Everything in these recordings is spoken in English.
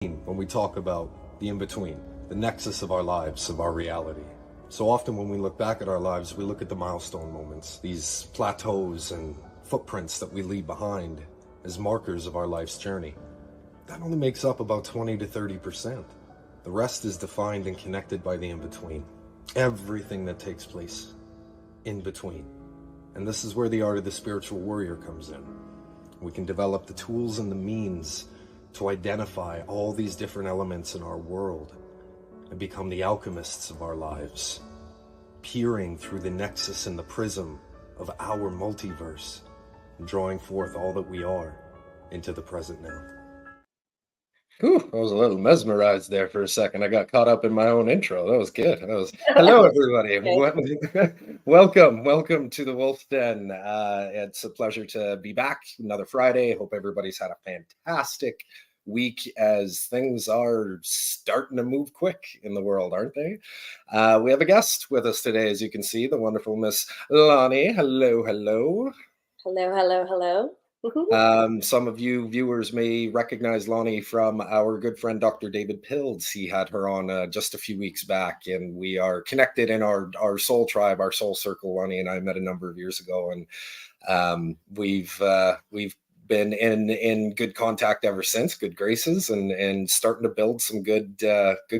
when we talk about the in-between, the nexus of our lives, of our reality. So often when we look back at our lives, we look at the milestone moments, these plateaus and footprints that we leave behind as markers of our life's journey. That only makes up about 20 to 30%. The rest is defined and connected by the in-between. Everything that takes place in between. And this is where the art of the spiritual warrior comes in. We can develop the tools and the means to identify all these different elements in our world and become the alchemists of our lives, peering through the nexus and the prism of our multiverse, and drawing forth all that we are into the present now. Ooh, I was a little mesmerized there for a second. I got caught up in my own intro. That was good. Hello, everybody. Welcome to the Wolf Den. It's a pleasure to be back another Friday. Hope everybody's had a fantastic week as things are starting to move quick in the world, aren't they? We have a guest with us today, as you can see, the wonderful Miss Lonnie. Hello. Hello. Some of you viewers may recognize Lonnie from our good friend Dr. David Pills. He had her on just a few weeks back, and we are connected in our soul tribe, our soul circle. Lonnie and I met a number of years ago, and we've been in good contact ever since, good graces, and starting to build some good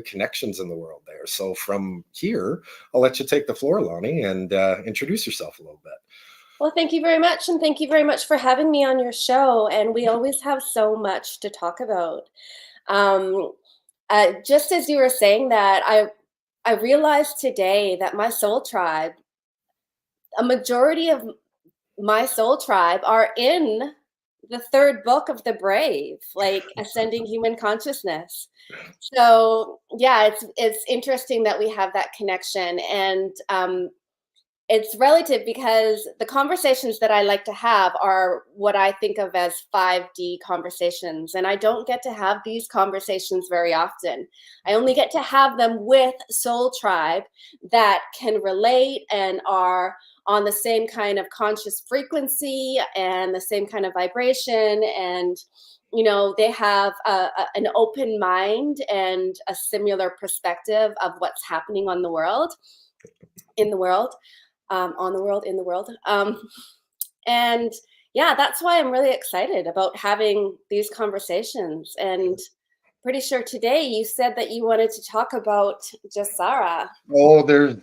connections in the world there. So from here, I'll let you take the floor, Lonnie, and introduce yourself a little bit. Well, thank you very much. And thank you very much for having me on your show. And we always have so much to talk about. Just as you were saying that, I realized today that my soul tribe, a majority of my soul tribe are in the third book of the Brave, like Ascending Human Consciousness. So yeah, it's interesting that we have that connection. And it's relative because the conversations that I like to have are what I think of as 5D conversations. And I don't get to have these conversations very often. I only get to have them with Soul Tribe that can relate and are on the same kind of conscious frequency and the same kind of vibration. And, you know, they have an open mind and a similar perspective of what's happening on the world, in the world. And yeah, that's why I'm really excited about having these conversations. And pretty sure today you said that you wanted to talk about Jasara. Oh, there's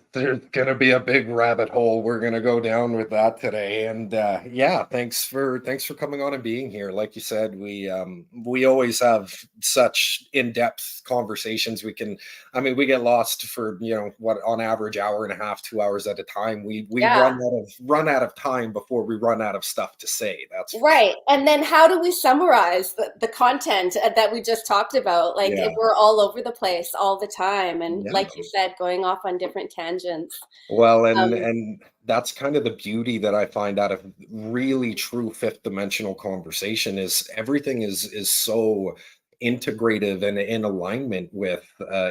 gonna be a big rabbit hole we're gonna go down with that today, and yeah, thanks for coming on and being here. Like you said, we always have such in-depth conversations. We get lost for what, on average hour and a half, 2 hours at a time. We run out of time before we run out of stuff to say. That's right. Sure. And then how do we summarize the content that we just talked about? Like if we're all over the place all the time, and like you said, going off on different tangents. Well, and that's kind of the beauty that I find out of really true fifth dimensional conversation is everything is so integrative and in alignment with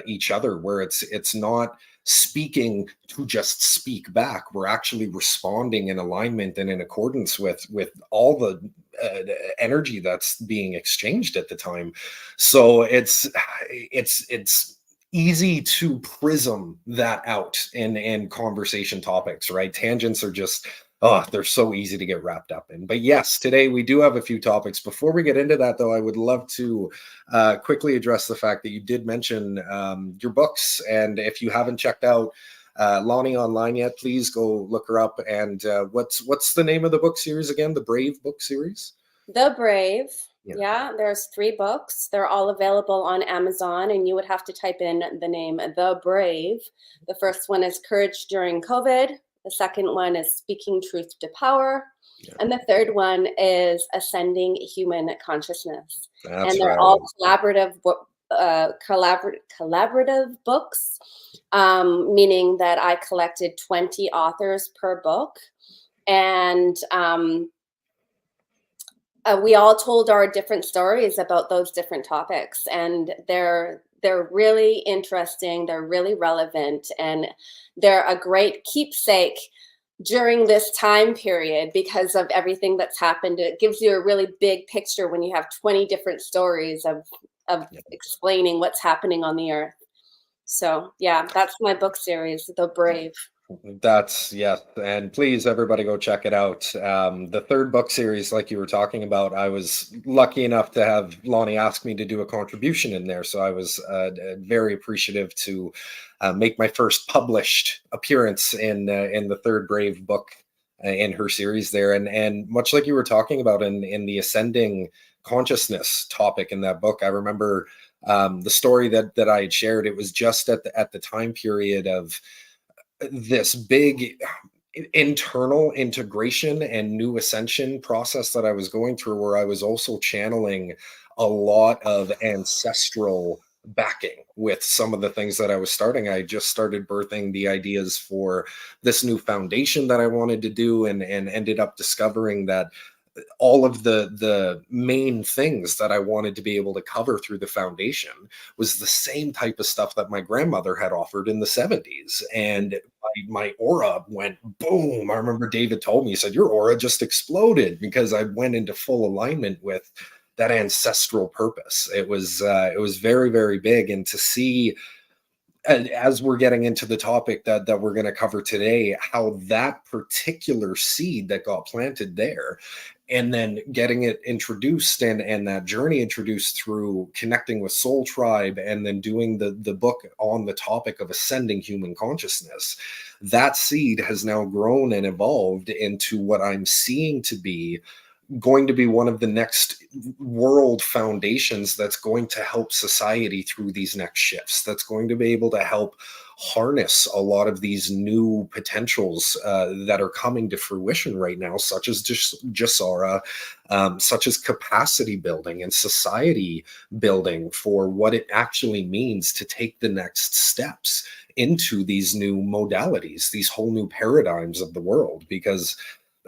each other, where it's not speaking to just speak back. We're actually responding in alignment and in accordance with all the energy that's being exchanged at the time. So it's easy to prism that out in conversation topics, right? Tangents are just, they're so easy to get wrapped up in. But yes, today we do have a few topics. Before we get into that, though, I would love to quickly address the fact that you did mention your books. And if you haven't checked out Lonnie online yet, please go look her up. And what's the name of the book series again? The Brave book series? The Brave. Yeah, there's 3 books. They're all available on Amazon, and you would have to type in the name The Brave. The first one is Courage During COVID. The second one is Speaking Truth to Power. Yeah. And the third one is Ascending Human Consciousness. That's and they're all collaborative books, meaning that I collected 20 authors per book. And we all told our different stories about those different topics, and they're really interesting. They're really relevant, and they're a great keepsake during this time period because of everything that's happened. It gives you a really big picture when you have 20 different stories of of explaining what's happening on the earth. So yeah, that's my book series, The Brave. That's yes, and please everybody go check it out. The third book series, like you were talking about, I was lucky enough to have Lonnie ask me to do a contribution in there, so I was very appreciative to make my first published appearance in the third Brave book in her series there, and much like you were talking about in the ascending consciousness topic in that book, I remember the story that I had shared. It was just at the time period of this big internal integration and new ascension process that I was going through, where I was also channeling a lot of ancestral backing with some of the things that I was starting. I just started birthing the ideas for this new foundation that I wanted to do, and ended up discovering that all of the main things that I wanted to be able to cover through the foundation was the same type of stuff that my grandmother had offered in the 70s. And my aura went boom. I remember David told me, he said, your aura just exploded, because I went into full alignment with that ancestral purpose. It was very, very big. And to see, as we're getting into the topic that we're going to cover today, how that particular seed that got planted there, and then getting it introduced, and that journey introduced through connecting with Soul Tribe, and then doing the book on the topic of ascending human consciousness, that seed has now grown and evolved into what I'm seeing to be going to be one of the next world foundations that's going to help society through these next shifts, that's going to be able to help harness a lot of these new potentials that are coming to fruition right now, such as Jasara, such as capacity building and society building for what it actually means to take the next steps into these new modalities, these whole new paradigms of the world. Because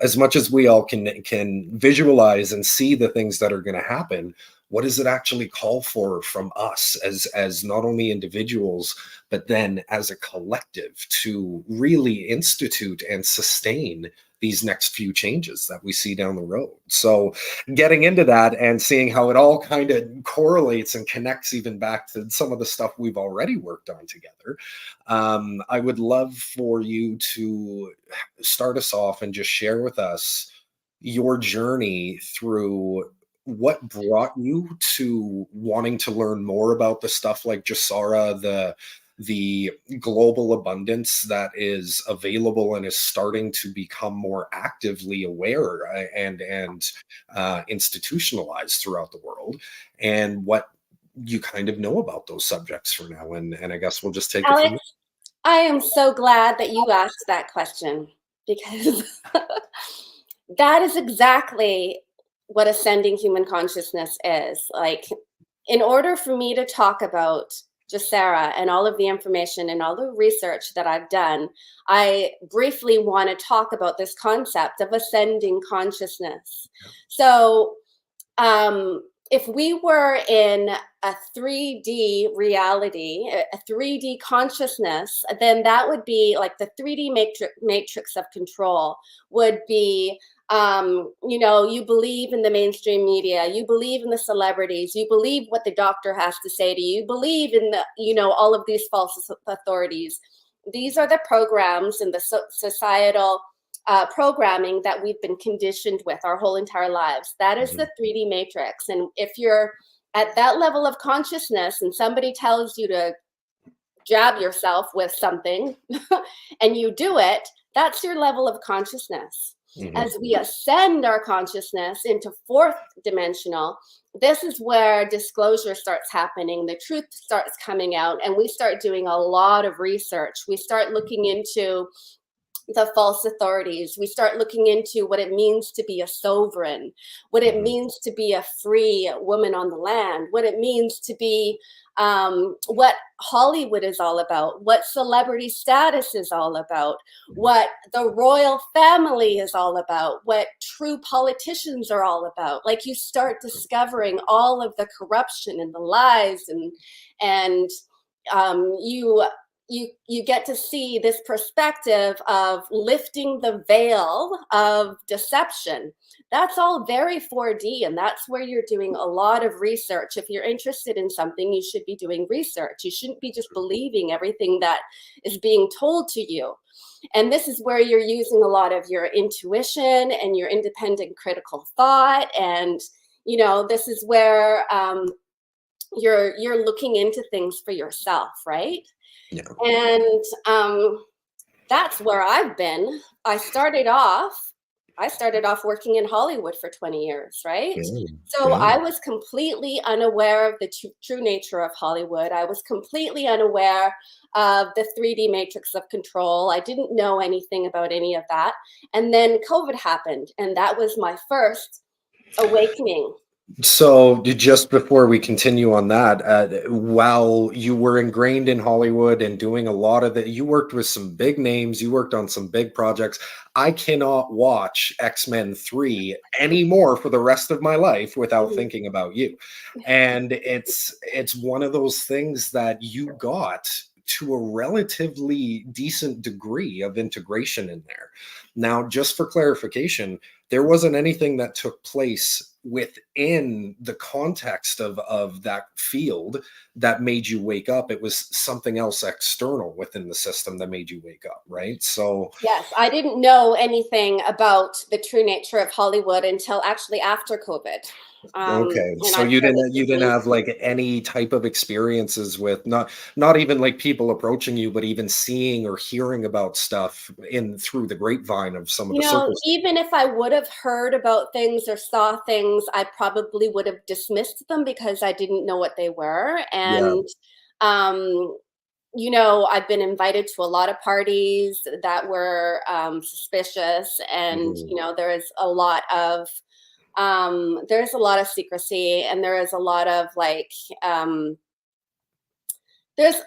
as much as we all can visualize and see the things that are going to happen, what does it actually call for from us as not only individuals, but then as a collective, to really institute and sustain these next few changes that we see down the road? So getting into that and seeing how it all kind of correlates and connects even back to some of the stuff we've already worked on together, I would love for you to start us off and just share with us your journey through what brought you to wanting to learn more about the stuff like Jasara, the global abundance that is available and is starting to become more actively aware and institutionalized throughout the world, and what you kind of know about those subjects for now. And I guess we'll just take it from Alex, there. I am so glad that you asked that question, because that is exactly what ascending human consciousness is. Like, in order for me to talk about Jasara and all of the information and all the research that I've done, I briefly want to talk about this concept of ascending consciousness. So, if we were in a 3D reality, a 3D consciousness, then that would be like the 3D matrix of control would be, you believe in the mainstream media, you believe in the celebrities, you believe what the doctor has to say to you, you believe in all of these false authorities. These are the programs and the societal programming that we've been conditioned with our whole entire lives. That is the 3D matrix. And if you're at that level of consciousness and somebody tells you to jab yourself with something and you do it, that's your level of consciousness. As we ascend our consciousness into fourth dimensional, this is where disclosure starts happening, the truth starts coming out, and we start doing a lot of research. We start looking into the false authorities. We start looking into what it means to be a sovereign, what it means to be a free woman on the land, what it means to be what Hollywood is all about, what celebrity status is all about, what the royal family is all about, what true politicians are all about. Like, you start discovering all of the corruption and the lies, and you you get to see this perspective of lifting the veil of deception. That's all very 4D, and that's where you're doing a lot of research. If you're interested in something, you should be doing research. You shouldn't be just believing everything that is being told to you. And this is where you're using a lot of your intuition and your independent critical thought. And, you know, this is where you're looking into things for yourself, right? Yeah. And that's where I've been. I started off working in Hollywood for 20 years, right? So I was completely unaware of the true nature of Hollywood. I was completely unaware of the 3D matrix of control. I didn't know anything about any of that. And then COVID happened, and that was my first awakening. So just before we continue on that, while you were ingrained in Hollywood and doing a lot of you worked with some big names, you worked on some big projects. I cannot watch X-Men 3 anymore for the rest of my life without thinking about you. And it's one of those things that you got to a relatively decent degree of integration in there. Now, just for clarification, there wasn't anything that took place within the context of that field that made you wake up. It was something else external within the system that made you wake up, right? So yes, I didn't know anything about the true nature of Hollywood until actually after COVID. Okay, so you didn't have like any type of experiences with not even like people approaching you, but even seeing or hearing about stuff through the grapevine of some of You the know, circles. even if I would have heard about things or saw things, I probably would have dismissed them because I didn't know what they were. Yeah. And you know, I've been invited to a lot of parties that were suspicious, and you know, there's a lot of secrecy, and there is a lot of like there's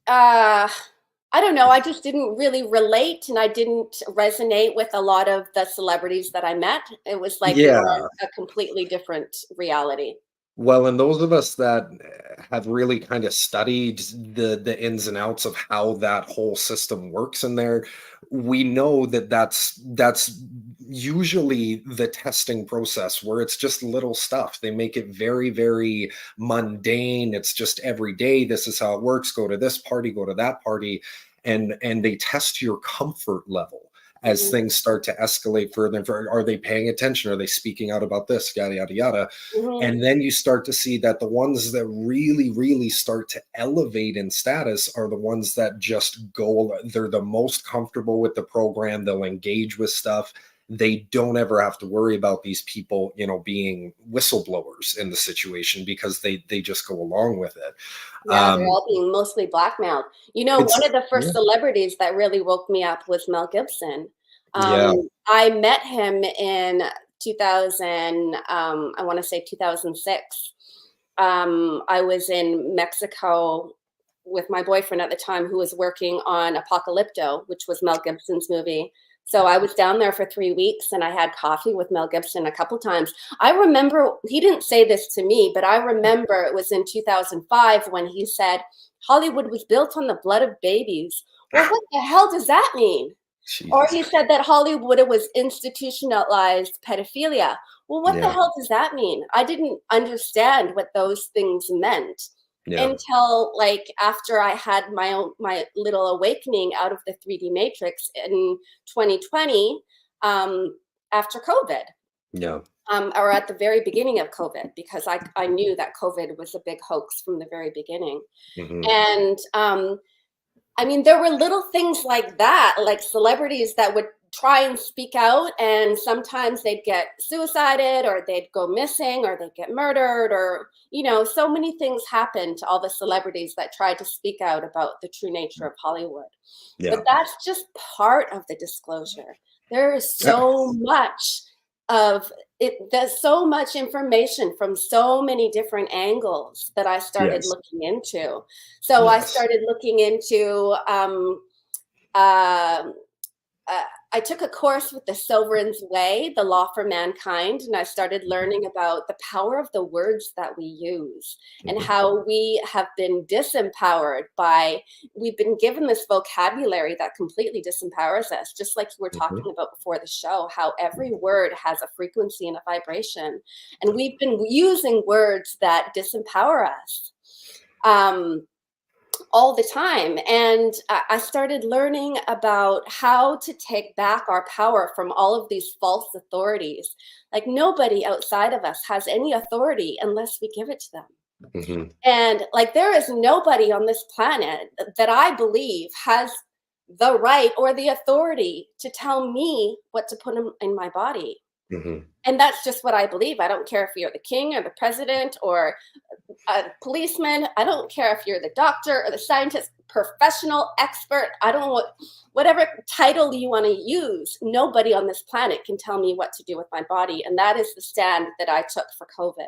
I don't know, I just didn't really relate, and I didn't resonate with a lot of the celebrities that I met. It was like they were Yeah. a completely different reality. Well, and those of us that have really kind of studied the ins and outs of how that whole system works in there, we know that that's usually the testing process where it's just little stuff. They make it very, very mundane. It's just every day. This is how it works. Go to this party, go to that party, and they test your comfort level as Mhm. things start to escalate further and further. Are they paying attention? Are they speaking out about this? Yada yada yada. Mhm. And then you start to see that the ones that really, really start to elevate in status are the ones that just go, they're the most comfortable with the program. They'll engage with stuff. They don't ever have to worry about these people, you know, being whistleblowers in the situation because they just go along with it. Yeah, they're all being mostly blackmailed. You know, one It's of the yeah, first celebrities that really woke me up was Mel Gibson. yeah, I met him in 2000, I want to say 2006. I was in Mexico with my boyfriend at the time, who was working on Apocalypto, which was Mel Gibson's movie. So I was down there for 3 weeks, and I had coffee with Mel Gibson a couple times. I remember, he didn't say this to me, but I remember it was in 2005 when he said, Hollywood was built on the blood of babies. Well, what the hell does that mean? Or Jesus. he said that Hollywood was institutionalized pedophilia. Well, what the Yeah, hell does that mean? I didn't understand what those things meant yeah, until like after I had my little awakening out of the 3D matrix in 2020, after COVID. yeah. Or at the very beginning of COVID, because I knew that COVID was a big hoax from the very beginning. Hmm. And I mean, there were little things like that, like celebrities that would try and speak out, and sometimes they'd get suicided, or they'd go missing, or they'd get murdered, or, you know, so many things happened to all the celebrities that tried to speak out about the true nature of Hollywood. Yeah. But that's just part of the disclosure. There is so much of it, there's so much information from so many different angles that I started Yes. looking into. So I Yes. started looking into um, I took a course with the Sovereign's Way, the law for mankind, and I started learning about the power of the words that we use and how we have been disempowered by, we've been given this vocabulary that completely disempowers us, just like you were talking about before the show, how every word has a frequency and a vibration. And we've been using words that disempower us. All the time. And I started learning about how to take back our power from all of these false authorities. Like nobody outside of us has any authority unless we give it to them. And like there is nobody on this planet that I believe has the right or the authority to tell me what to put in my body. And that's just what I believe. I don't care if you're the king or the president or a policeman. I don't care if you're the doctor or the scientist, professional, expert. I don't know whatever title you want to use. Nobody on this planet can tell me what to do with my body. And that is the stand that I took for COVID.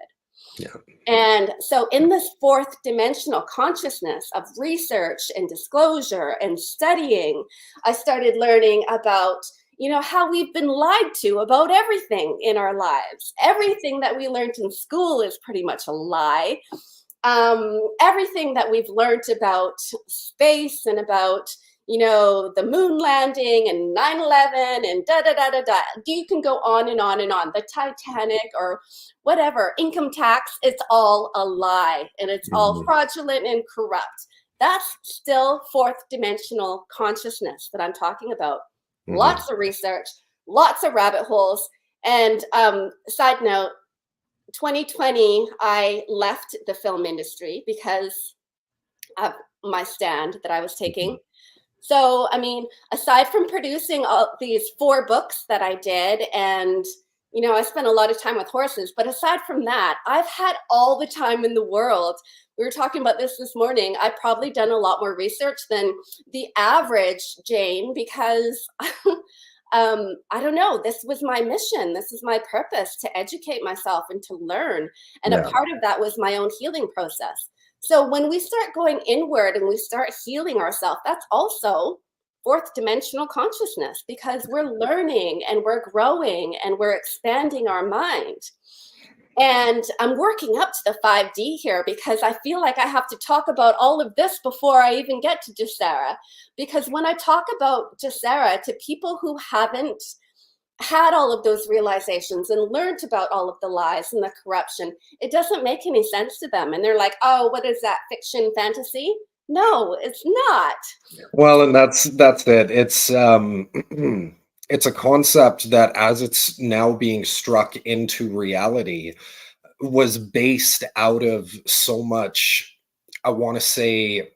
Yeah. And so in this fourth dimensional consciousness of research and disclosure and studying, I started learning about, you know, how we've been lied to about everything in our lives. Everything that we learned in school is pretty much a lie. Everything that we've learned about space and about, you know, the moon landing and 9/11 and da-da-da-da-da. You can go on and on and on. The Titanic or whatever, income tax, it's all a lie. And it's all fraudulent and corrupt. That's still fourth dimensional consciousness that I'm talking about. Lots of research, lots of rabbit holes. And side note, 2020, I left the film industry because of my stand that I was taking. So, I mean, aside from producing all these 4 books that I did, and, you know, I spent a lot of time with horses, but aside from that, I've had all the time in the world. We were talking about this morning. I've probably done a lot more research than the average Jane because I don't know, this was my mission. This is my purpose, to educate myself and to learn. And a part of that was my own healing process. So when we start going inward and we start healing ourselves, that's also fourth dimensional consciousness, because we're learning and we're growing and we're expanding our mind. And I'm working up to the 5D here because I feel like I have to talk about all of this before I even get to Jessara. Because when I talk about Jessara to people who haven't had all of those realizations and learned about all of the lies and the corruption, it doesn't make any sense to them. And they're like, oh, what is that, fiction, fantasy? No, it's not. Well, and that's it. It's it's a concept that, as it's now being struck into reality, was based out of so much, I want to say,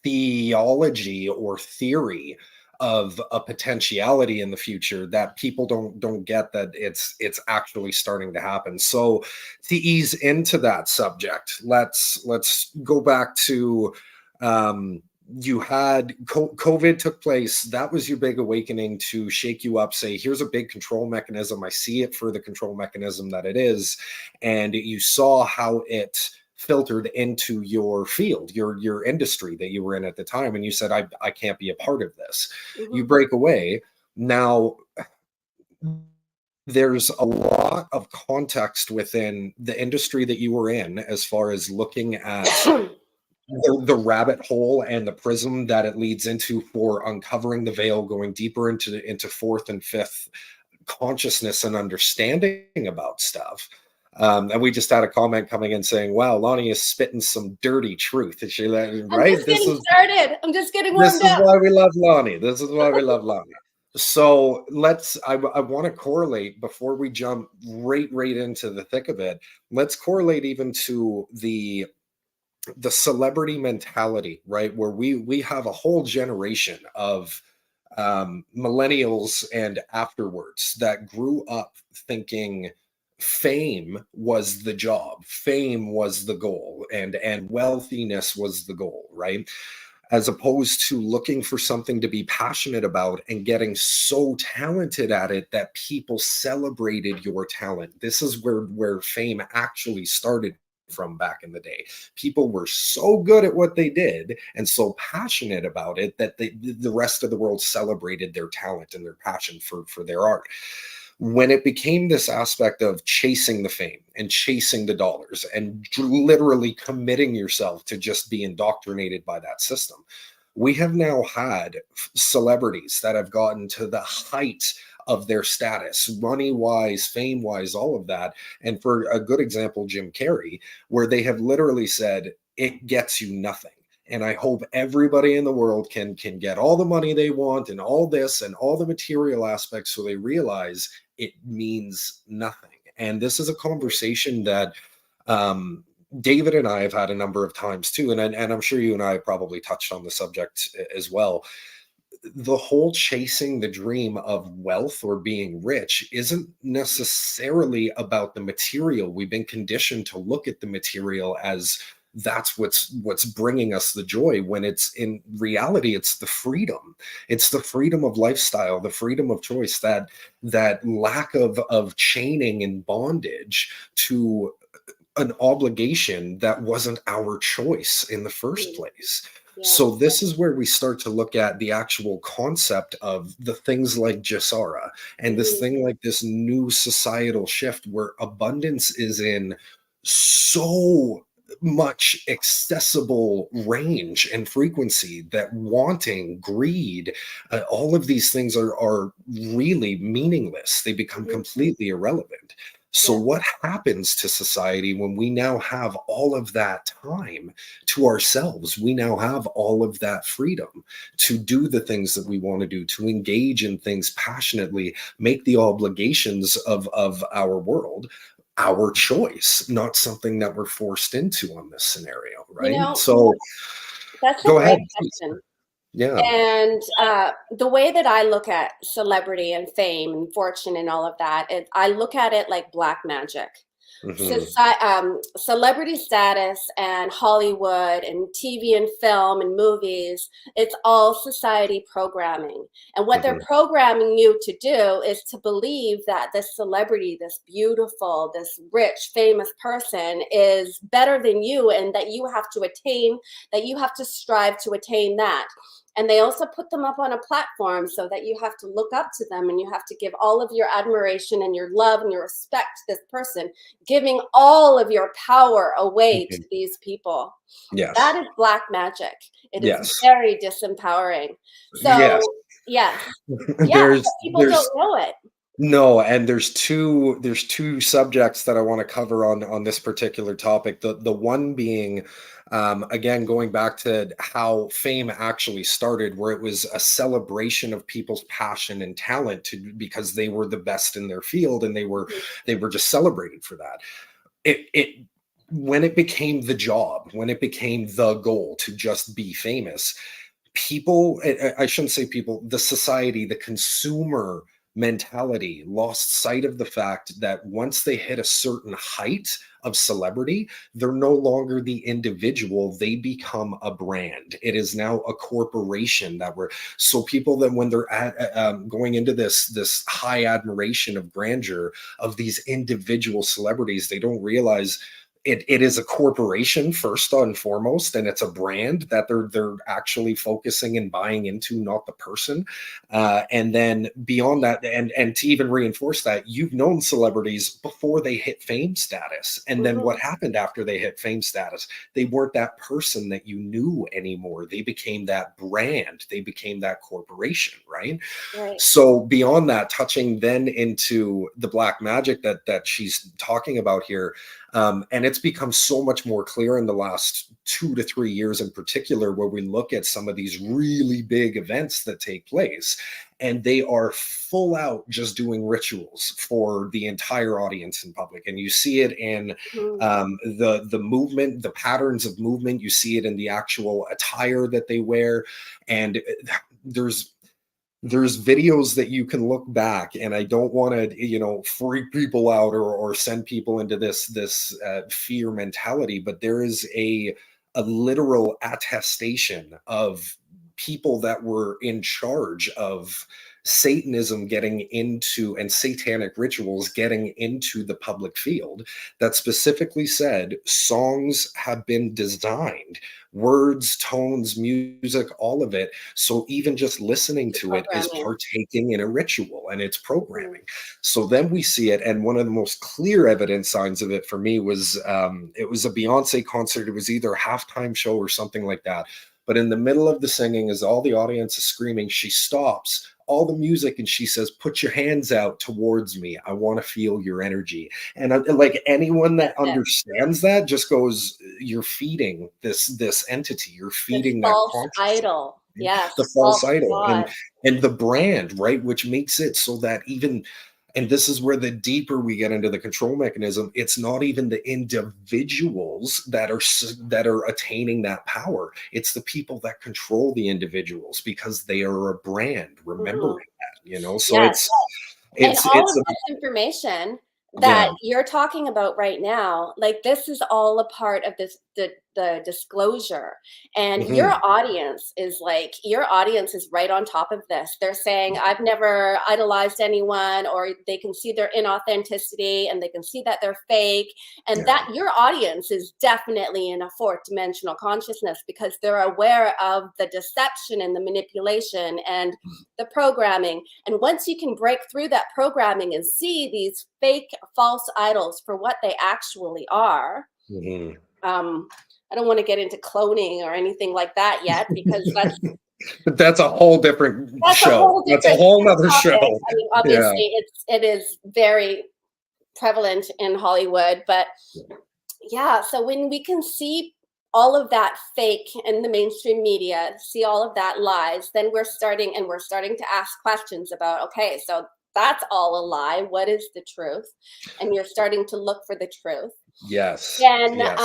theology or theory of a potentiality in the future that people don't get that it's actually starting to happen. So to ease into that subject, let's go back to you had COVID took place. That was your big awakening to shake you up, say, here's a big control mechanism. I see it for the control mechanism that it is. And you saw how it filtered into your field, your industry that you were in at the time. And you said, I can't be a part of this. You break away. Now, there's a lot of context within the industry that you were in as far as looking at the rabbit hole and the prism that it leads into for uncovering the veil, going deeper into fourth and fifth consciousness and understanding about stuff. And we just had a comment coming in saying, wow, Lonnie is spitting some dirty truth. Is she, right? I'm just getting started. I'm just getting warmed up. This is why we love Lonnie. This is why we love Lonnie. So I want to correlate before we jump right into the thick of it. Let's correlate even to the celebrity mentality, right? Where we have a whole generation of millennials and afterwards that grew up thinking fame was the job, fame was the goal, and wealthiness was the goal, right? As opposed to looking for something to be passionate about and getting so talented at it that people celebrated your talent. This is where fame actually started from back in the day. People were so good at what they did and so passionate about it that the rest of the world celebrated their talent and their passion for their art. When it became this aspect of chasing the fame and chasing the dollars and literally committing yourself to just be indoctrinated by that system, we have now had celebrities that have gotten to the height of their status, money wise, fame wise, all of that. And for a good example, Jim Carrey, where they have literally said, it gets you nothing. And I hope everybody in the world can get all the money they want and all this and all the material aspects, so they realize it means nothing. And this is a conversation that David and I have had a number of times too, and I'm sure you and I probably touched on the subject as well. The whole chasing the dream of wealth or being rich isn't necessarily about the material. We've been conditioned to look at the material as that's what's bringing us the joy, when it's in reality, it's the freedom. It's the freedom of lifestyle, the freedom of choice, that lack of chaining and bondage to an obligation that wasn't our choice in the first place. Yeah. So this is where we start to look at the actual concept of the things like Jasara and this thing like this new societal shift where abundance is in so much accessible range and frequency that wanting, greed, all of these things are really meaningless. They become completely irrelevant. So what happens to society when we now have all of that time to ourselves? We now have all of that freedom to do the things that we want to do, to engage in things passionately, make the obligations of our world our choice, not something that we're forced into on this scenario, right? You know, So that's a go great ahead, please. question. Yeah. And the way that I look at celebrity and fame and fortune and all of that, I look at it like black magic. Celebrity status and Hollywood and TV and film and movies, it's all society programming. And what they're programming you to do is to believe that this celebrity, this beautiful, this rich, famous person is better than you, and that you have to attain, that you have to strive to attain that. And they also put them up on a platform so that you have to look up to them and you have to give all of your admiration and your love and your respect to this person, giving all of your power away to these people. Yes. That is black magic. It is Yes. very disempowering. So, yes. People don't know it. No, and there's two subjects that I want to cover on this particular topic. The one being, again, going back to how fame actually started, where it was a celebration of people's passion and talent because they were the best in their field, and they were just celebrated for that. When it became the job, when it became the goal to just be famous, people, I shouldn't say people, the society, the consumer mentality lost sight of the fact that once they hit a certain height of celebrity, they're no longer the individual, they become a brand. It is now a corporation so people, that when they're going into this high admiration of grandeur of these individual celebrities, they don't realize it is a corporation first and foremost, and it's a brand that they're actually focusing and buying into, not the person. And then beyond that, and to even reinforce that, you've known celebrities before they hit fame status, and then what happened after they hit fame status? They weren't that person that you knew anymore. They became that brand. They became that corporation, right? So beyond that, touching then into the black magic that she's talking about here. And it's become so much more clear in the last 2 to 3 years in particular, where we look at some of these really big events that take place, and they are full out just doing rituals for the entire audience in public. And you see it in the movement, the patterns of movement. You see it in the actual attire that they wear. And there's videos that you can look back, and I don't want to, freak people out or send people into this fear mentality, but there is a literal attestation of people that were in charge of Satanism getting into, and satanic rituals getting into the public field, that specifically said songs have been designed, words, tones, music, all of it. So even just listening The to it is programming. partaking in a ritual, and it's Mhm. programming. So then we see it, and one of the most clear evidence signs of it for me was it was a Beyonce concert. It was either a halftime show or something like that. But in the middle of the singing, as all the audience is screaming, she stops all the music and she says, "Put your hands out towards me. I want to feel your energy." And like anyone that That's it. understands that just goes, "You're feeding this entity. You're This feeding that false consciousness." idol. Yes, The false false idol, god. and the brand, right, which makes it so that even, and this is where the deeper we get into the control mechanism, it's not even the individuals that that are attaining that power. It's the people that control the individuals because they are a brand, Mhm. remembering that, you know. So Yes. And all it's of a, this information that yeah. you're talking about right now, like this is all a part of this the disclosure. And Mhm. your audience is right on top of this. They're saying, I've never idolized anyone, or they can see their inauthenticity and they can see that they're fake. And Yeah. that your audience is definitely in a fourth dimensional consciousness because they're aware of the deception and the manipulation and the programming. And once you can break through that programming and see these fake false idols for what they actually are, Mhm. um, I don't want to get into cloning or anything like that yet because But that's a whole different that's a show. whole That's a different whole nother topic. show. I mean, Yeah. obviously, it is very prevalent in Hollywood, but yeah. So when we can see all of that fake in the mainstream media, see all of that lies, then we're starting to ask questions about, okay, so that's all a lie. What is the truth? And you're starting to look for the truth. Yes. And Yes.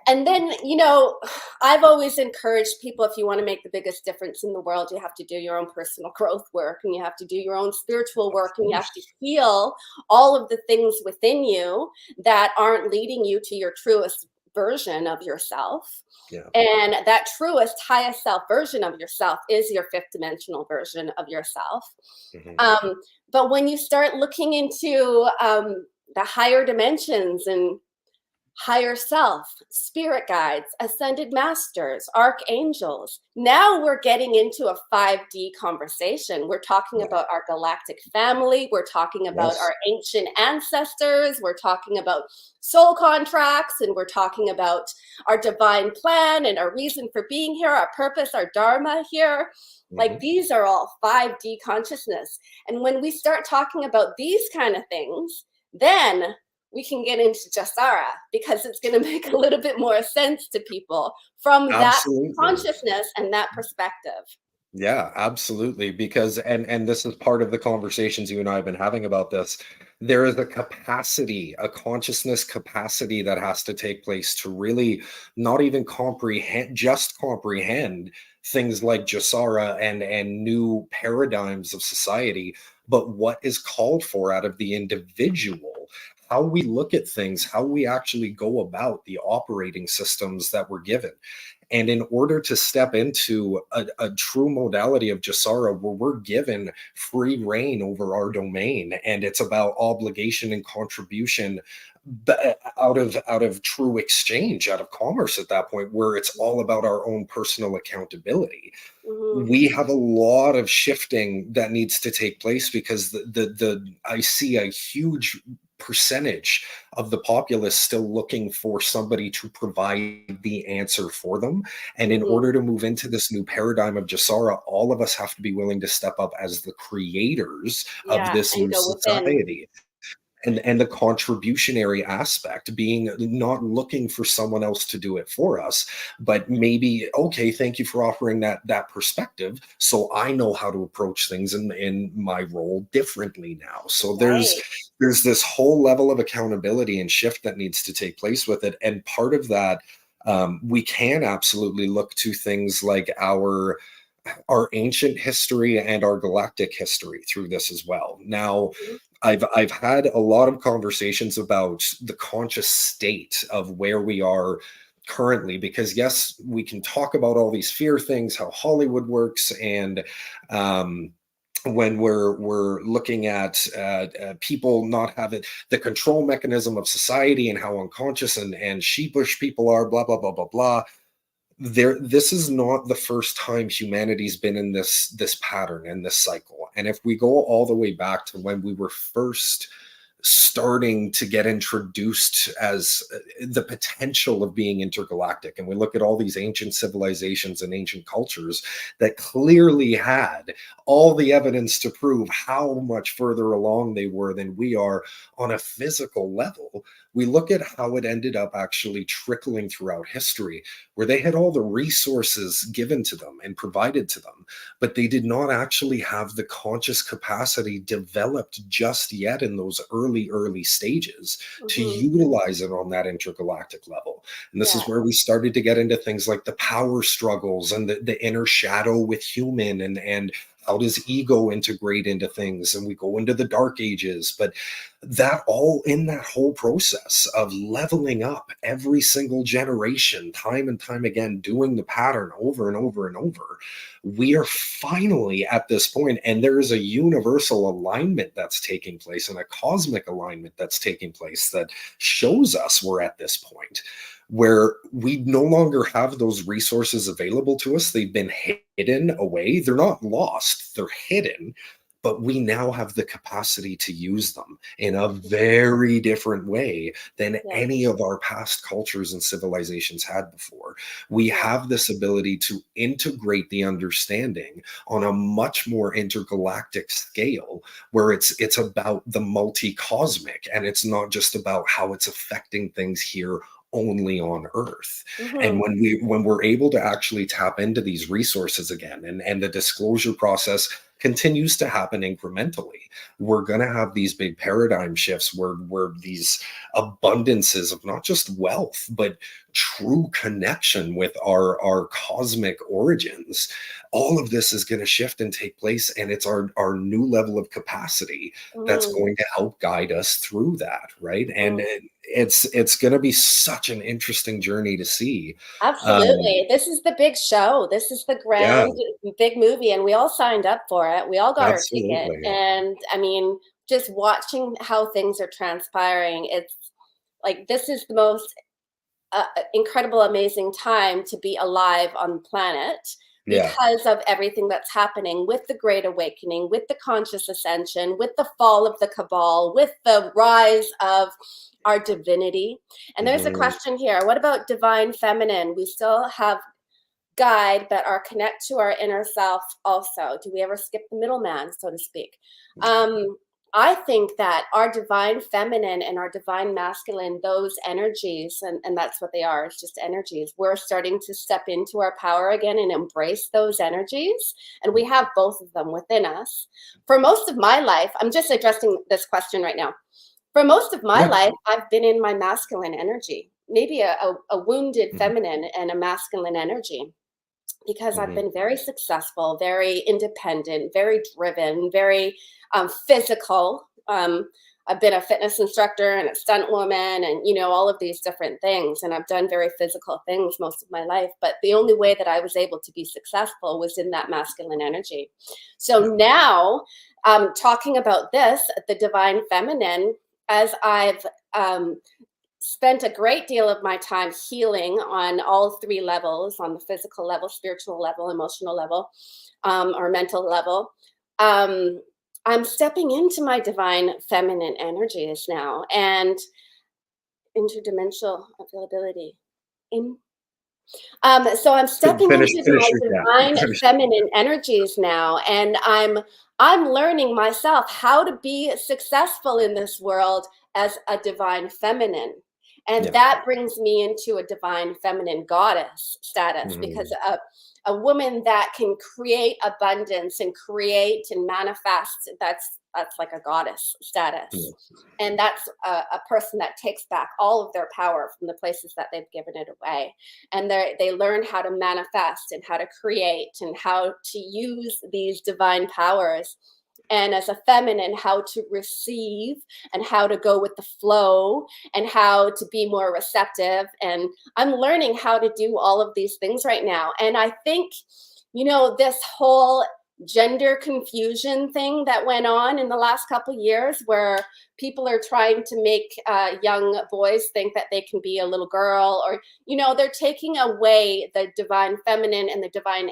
and then, you know, I've always encouraged people, if you want to make the biggest difference in the world, you have to do your own personal growth work, and you have to do your own spiritual Of work, and you have to course. heal all of the things within you that aren't leading you to your truest version of yourself. Yeah. And that truest, highest self version of yourself is your fifth dimensional version of yourself. Mhm. Um, but when you start looking into the higher dimensions and higher self, spirit guides, ascended masters, archangels. Now we're getting into a 5D conversation. We're talking Yeah. about our galactic family. We're talking about Yes. our ancient ancestors. We're talking about soul contracts, and we're talking about our divine plan and our reason for being here, our purpose, our dharma here. Like Mhm. these are all 5D consciousness. And when we start talking about these kind of things, then we can get into Jasara because it's going to make a little bit more sense to people from that Absolutely. consciousness and that perspective. Yeah, absolutely. Because and this is part of the conversations you and I have been having about this. There is a capacity, a consciousness capacity that has to take place to really not even comprehend things like Jasara and new paradigms of society, but what is called for out of the individual, how we look at things, how we actually go about the operating systems that we're given. And in order to step into a true modality of Jasara, where we're given free reign over our domain, and it's about obligation and contribution out of true exchange, out of commerce at that point, where it's all about our own personal accountability. Mhm. We have a lot of shifting that needs to take place because the I see a huge percentage of the populace still looking for somebody to provide the answer for them. And in Mhm. order to move into this new paradigm of Jasara, all of us have to be willing to step up as the creators of Yeah, this and new go within. society. And the contributionary aspect, being not looking for someone else to do it for us, but maybe, okay, thank you for offering that perspective, so I know how to approach things in my role differently now. So there's Right. there's this whole level of accountability and shift that needs to take place with it. And part of that, we can absolutely look to things like our ancient history and our galactic history through this as well. Now, Mhm. I've had a lot of conversations about the conscious state of where we are currently, because yes, we can talk about all these fear things, how Hollywood works, and when we're looking at people not having the control mechanism of society and how unconscious and sheepish people are, blah blah blah blah blah. This is not the first time humanity's been in this pattern and this cycle. And if we go all the way back to when we were first starting to get introduced as the potential of being intergalactic, and we look at all these ancient civilizations and ancient cultures that clearly had all the evidence to prove how much further along they were than we are on a physical level, we look at how it ended up actually trickling throughout history, where they had all the resources given to them and provided to them, but they did not actually have the conscious capacity developed just yet in those early stages to Mm-hmm. utilize it on that intergalactic level. And this is Yeah. where we started to get into things like the power struggles and the inner shadow with human, and how does ego integrate into things, and we go into the dark ages. But that all in that whole process of leveling up every single generation, time and time again, doing the pattern over and over and over, we are finally at this point, and there is a universal alignment that's taking place and a cosmic alignment that's taking place that shows us we're at this point where we no longer have those resources available to us. They've been hidden away. They're not lost, they're hidden, but we now have the capacity to use them in a very different way than Yeah. any of our past cultures and civilizations had before. We Yeah. have this ability to integrate the understanding on a much more intergalactic scale, where it's about the multi-cosmic, and it's not just about how it's affecting things here only on Earth. And Mm-hmm. when we're able to actually tap into these resources again, and the disclosure process continues to happen incrementally, we're going to have these big paradigm shifts where these abundances of not just wealth but true connection with our cosmic origins, all of this is going to shift and take place, and it's our new level of capacity that's Mm-hmm. going to help guide us through that, right? And it's going to be such an interesting journey to see. Absolutely. This is the big show. This is the Yeah, grand big movie, and we all signed up for it. We all got our ticket. absolutely. And I mean, just watching how things are transpiring, it's like this is the most incredible, amazing time to be alive on the planet Yeah. because of everything that's happening with the Great Awakening, with the conscious ascension, with the fall of the cabal, with the rise of our divinity. And there's a Mhm. question here: what about divine feminine? We still have guide, but are connect to our inner self also. Do we ever skip the middleman, so to speak? Um, I think that our divine feminine and our divine masculine, those energies, and that's what they are, it's just energies. We're starting to step into our power again and embrace those energies. And we have both of them within us. For most of my life, I'm just addressing this question right now. For most of my Yeah. life, I've been in my masculine energy, maybe a wounded Mhm. feminine and a masculine energy, because I've Mhm. been very successful, very independent, very driven, very physical. I've been a fitness instructor and a stunt woman, and all of these different things. And I've done very physical things most of my life. But the only way that I was able to be successful was in that masculine energy. So Yeah. now, talking about this, the divine feminine, as I've spent a great deal of my time healing on all three levels, on the physical level, spiritual level, emotional level, or mental level. um, I'm stepping into my divine feminine energies now, and interdimensional availability in so I'm stepping Finish into finish my your divine gap. feminine energies now, and I'm learning myself how to be successful in this world as a divine feminine. And Yeah. that brings me into a divine feminine goddess status, because Mhm. a woman that can create abundance and create and manifest, that's like a goddess status. Yeah. And that's a person that takes back all of their power from the places that they've given it away, and they learn how to manifest and how to create and how to use these divine powers. And as a feminine, how to receive and how to go with the flow and how to be more receptive. And I'm learning how to do all of these things right now. And I think, this whole gender confusion thing that went on in the last couple years, where people are trying to make young boys think that they can be a little girl, or they're taking away the divine feminine and the divine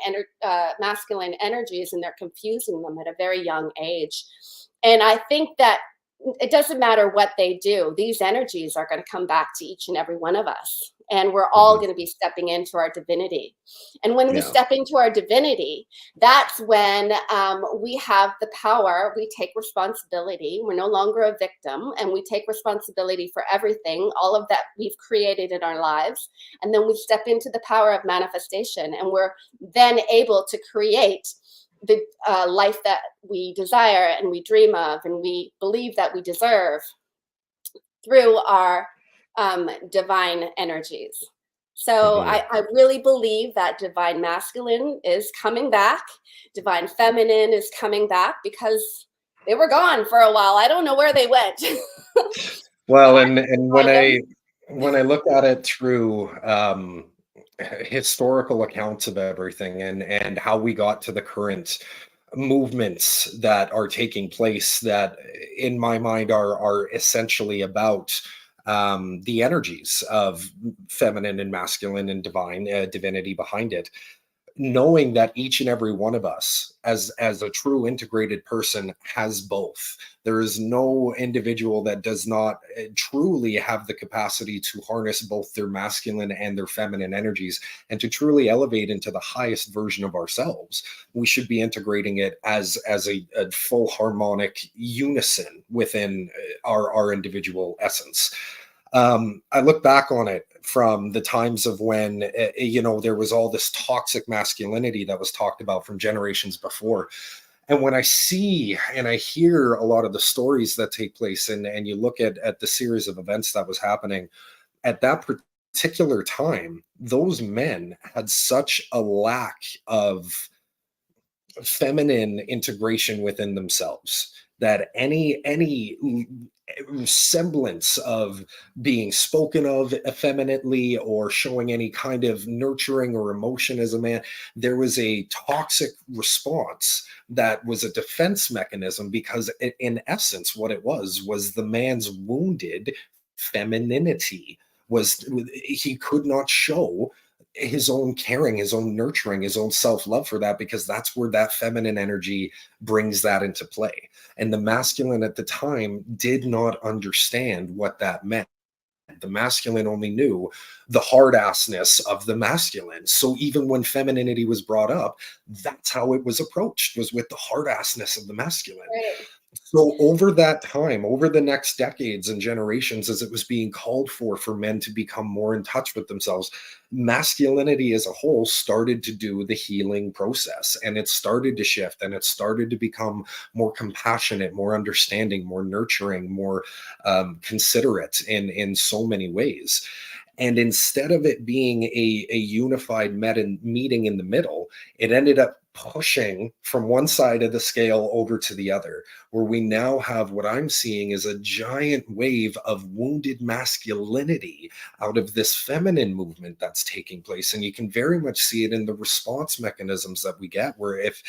masculine energies, and they're confusing them at a very young age. And I think that it doesn't matter what they do, these energies are going to come back to each and every one of us. And we're all Mhm. going to be stepping into our divinity. And when we Yeah. step into our divinity, that's when we have the power. We take responsibility. We're no longer a victim, and we take responsibility for everything, all of that we've created in our lives. And then we step into the power of manifestation, and we're then able to create the life that we desire and we dream of and we believe that we deserve through our divine energies. So Mhm. I really believe that divine masculine is coming back, divine feminine is coming back, because they were gone for a while. I don't know where they went. But Well, I and find them. when I look at it through historical accounts of everything, and how we got to the current movements that are taking place, that in my mind are essentially about the energies of feminine and masculine and divine divinity behind it, knowing that each and every one of us as a true integrated person has both. There is no individual that does not truly have the capacity to harness both their masculine and their feminine energies, and to truly elevate into the highest version of ourselves. We should be integrating it as a full harmonic unison within our individual essence. I look back on it from the times of when, there was all this toxic masculinity that was talked about from generations before. And when I see and I hear a lot of the stories that take place, and you look at the series of events that was happening at that particular time, those men had such a lack of feminine integration within themselves, that any semblance of being spoken of effeminately or showing any kind of nurturing or emotion as a man, there was a toxic response that was a defense mechanism, because in essence what it was the man's wounded femininity. Was he could not show his own caring, his own nurturing, his own self-love for that, because that's where that feminine energy brings that into play. And the masculine at the time did not understand what that meant. The masculine only knew the hard assness of the masculine. So even when femininity was brought up, that's how it was approached, was with the hard assness of the masculine. Right. So over that time, over the next decades and generations, as it was being called for men to become more in touch with themselves, masculinity as a whole started to do the healing process, and it started to shift, and it started to become more compassionate, more understanding, more nurturing, more considerate in so many ways. And instead of it being a unified meeting in the middle, it ended up pushing from one side of the scale over to the other, where we now have what I'm seeing is a giant wave of wounded masculinity out of this feminine movement that's taking place. And you can very much see it in the response mechanisms that we get, where if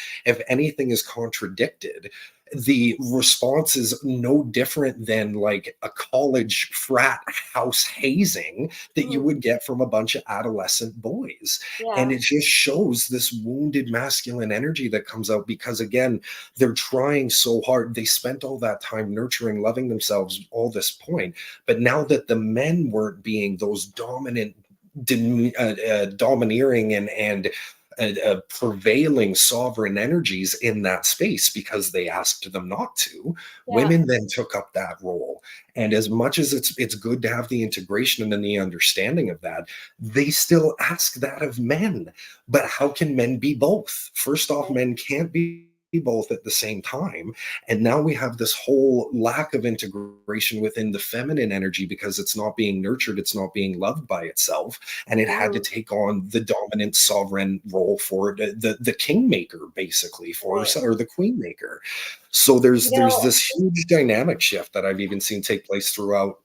anything is contradicted, the response is no different than like a college frat house hazing that you Mm, would get from a bunch of adolescent boys. And yeah. it just shows this wounded masculine energy that comes out, because again, they're trying so hard. They spent all that time nurturing, loving themselves, all this point. But now that the men weren't being those dominant, domineering and prevailing sovereign energies in that space, because they asked them not to, Yeah. women then took up that role. And as much as it's good to have the integration and the understanding of that, they still ask that of men. But how can men be both? First off, Right. men can't be both at the same time. And now we have this whole lack of integration within the feminine energy, because it's not being nurtured, it's not being loved by itself, and it had to Mhm. take on the dominant sovereign role for the kingmaker, basically, for, Right. or the queenmaker. So You there's know, this huge dynamic shift that I've even seen take place throughout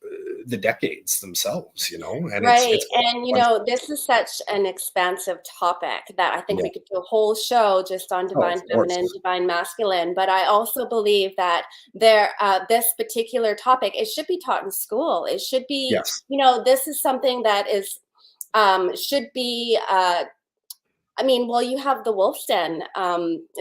the decades themselves, you know, and Right. it's And, this is such an expansive topic that I think yeah. we could do a whole show just on Oh, of divine feminine, course. divine masculine. But I also believe that this particular topic, it should be taught in school. It should be, Yes. this is something that is, should be, I mean, well, you have the Wolf's Den.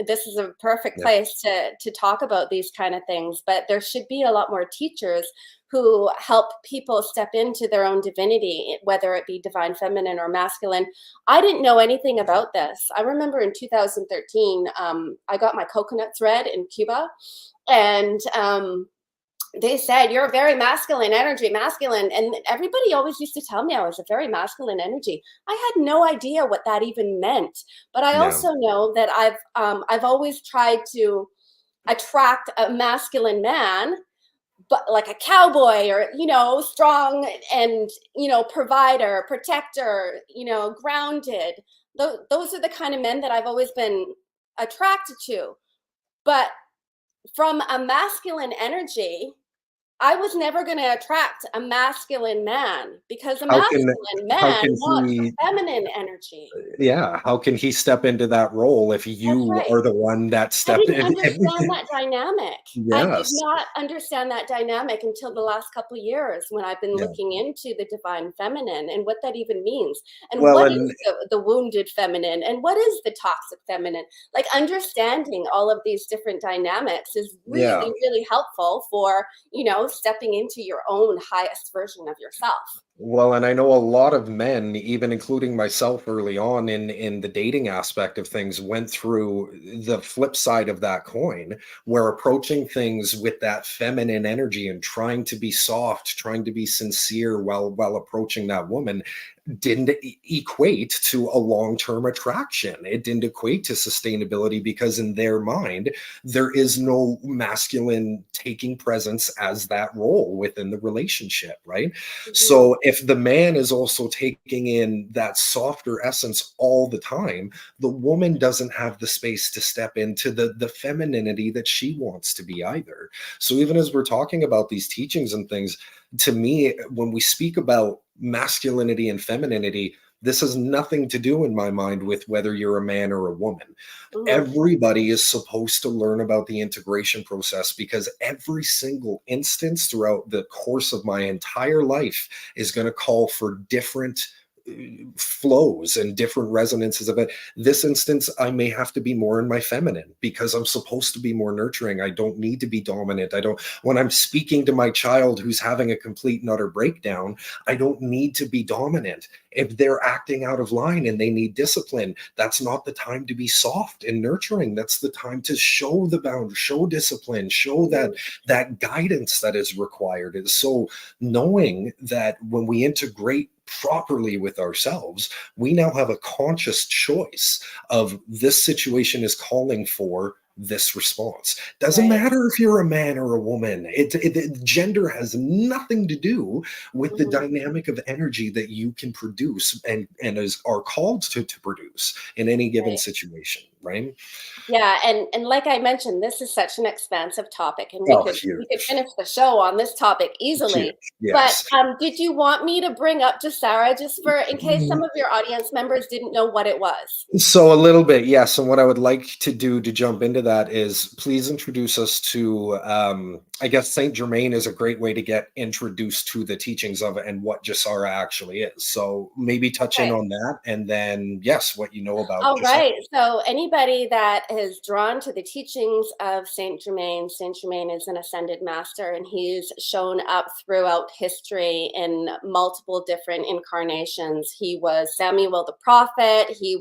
This is a perfect Yeah. place to talk about these kind of things. But there should be a lot more teachers who help people step into their own divinity, whether it be divine feminine or masculine. I didn't know anything about this. I remember in 2013, I got my coconut thread in Cuba, and they said you're a very masculine energy, masculine, and everybody always used to tell me I was a very masculine energy. I had no idea what that even meant, but I Yeah. also know that I've always tried to attract a masculine man, but like a cowboy, or strong, and provider, protector, grounded. Those are the kind of men that I've always been attracted to. But from a masculine energy, I was never going to attract a masculine man, because a How can masculine how man can wants he a feminine energy. yeah, how can he step into that role if That's you right. are the one that I stepped didn't in? understand that dynamic. I did Yes. not understand that dynamic until the last couple of years, when I've been Yeah. looking into the divine feminine and what that even means. And Well, what and is the wounded feminine, and what is the toxic feminine? Like, understanding all of these different dynamics is yeah. really, really helpful for, stepping into your own highest version of yourself. Well, and I know a lot of men, even including myself early on in the dating aspect of things, went through the flip side of that coin, where approaching things with that feminine energy and trying to be soft, trying to be sincere while approaching that woman didn't equate to a long-term attraction. It didn't equate to sustainability, because in their mind, there is no masculine taking presence as that role within the relationship, right? Mhm. So if the man is also taking in that softer essence all the time, the woman doesn't have the space to step into the femininity that she wants to be either. So even as we're talking about these teachings and things, to me, when we speak about masculinity and femininity, this has nothing to do in my mind with whether you're a man or a woman. Mhm. Everybody is supposed to learn about the integration process, because every single instance throughout the course of my entire life is going to call for different flows and different resonances of it. This instance, I may have to be more in my feminine, because I'm supposed to be more nurturing. I don't need to be dominant. I don't, when I'm speaking to my child who's having a complete and utter breakdown, I don't need to be dominant. If they're acting out of line and they need discipline, that's not the time to be soft and nurturing. That's the time to show the boundaries, show discipline, show that Mhm. that guidance that is required. And so knowing that when we integrate properly with ourselves, we now have a conscious choice of this situation is calling for this response. Doesn't Right. matter if you're a man or a woman. Gender has nothing to do with the Mhm. dynamic of energy that you can produce and are called to produce in any given Right. situation, right? Yeah, and like I mentioned, this is such an expansive topic, and we Oh, could huge, we could finish the show on this topic huge, easily. But yes. did you want me to bring up just Sarah, just for in case some of your audience members didn't know what it was? So a little bit, yes. And what I would like to do to jump into that is please introduce us to, I guess Saint Germain is a great way to get introduced to the teachings of it and what Jasara actually is. So maybe touch in Okay. on that, and then yes, what you know about All Jasara. right. So anybody that is drawn to the teachings of Saint Germain is an ascended master, and he's shown up throughout history in multiple different incarnations. He was Samuel the prophet. He